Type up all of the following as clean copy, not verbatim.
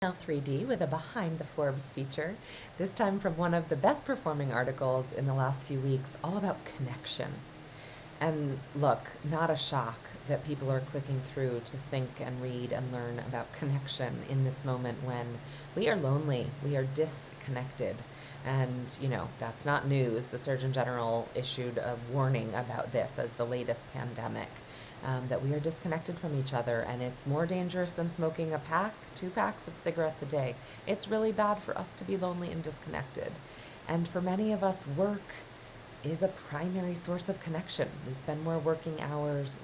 Now 3D with a Behind the Forbes feature, this time from one of the best performing articles in the last few weeks, all about connection. And look, not a shock that people are clicking through to think and read and learn about connection in this moment when we are lonely, we are disconnected. And, that's not news. The Surgeon General issued a warning about this as the latest pandemic. That we are disconnected from each other, and it's more dangerous than smoking a pack, 2 packs of cigarettes a day. It's really bad for us to be lonely and disconnected. And for many of us, work is a primary source of connection. We spend more waking hours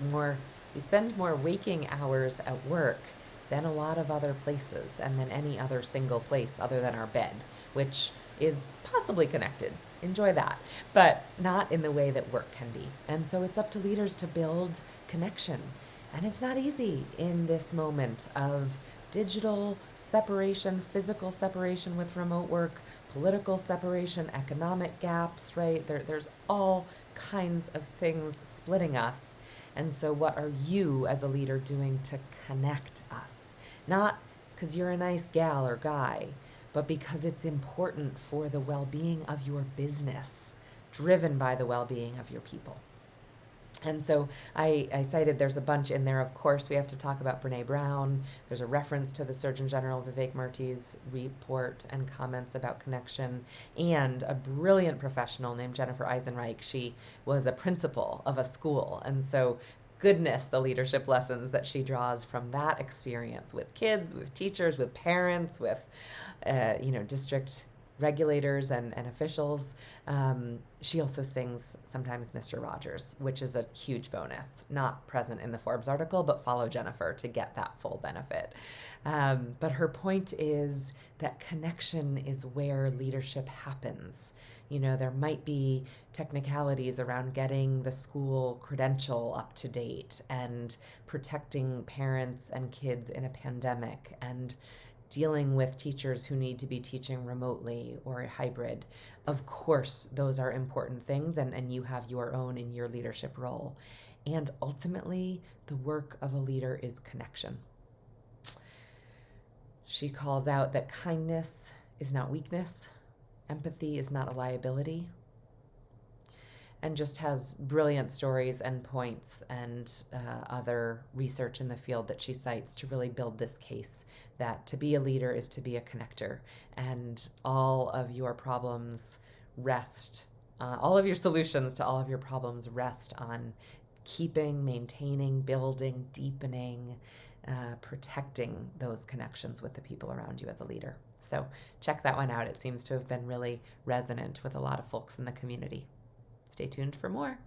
at work than a lot of other places and than any other single place other than our bed, which is possibly connected. Enjoy that, but not in the way that work can be. And so it's up to leaders to build connection. And it's not easy in this moment of digital separation, physical separation with remote work, political separation, economic gaps, right? There's all kinds of things splitting us. And so what are you as a leader doing to connect us? Not because you're a nice gal or guy, but because it's important for the well-being of your business, driven by the well-being of your people. And so I cited there's a bunch in there. Of course, we have to talk about Brene Brown. There's a reference to the Surgeon General Vivek Murthy's report and comments about connection, and a brilliant professional named Jennifer Eisenreich. She was a principal of a school. And so goodness, the leadership lessons that she draws from that experience with kids, with teachers, with parents, with, district regulators and officials. She also sings sometimes Mr. Rogers, which is a huge bonus. Not present in the Forbes article, but follow Jennifer to get that full benefit. But her point is that connection is where leadership happens. There might be technicalities around getting the school credential up to date and protecting parents and kids in a pandemic and dealing with teachers who need to be teaching remotely or hybrid. Of course, those are important things, and you have your own in your leadership role. And ultimately, the work of a leader is connection. She calls out that kindness is not weakness, empathy is not a liability, and just has brilliant stories and points and other research in the field that she cites to really build this case that to be a leader is to be a connector, and all of your problems rest, all of your solutions to all of your problems rest on keeping, maintaining, building, deepening, protecting those connections with the people around you as a leader. So check that one out. It seems to have been really resonant with a lot of folks in the community. Stay tuned for more.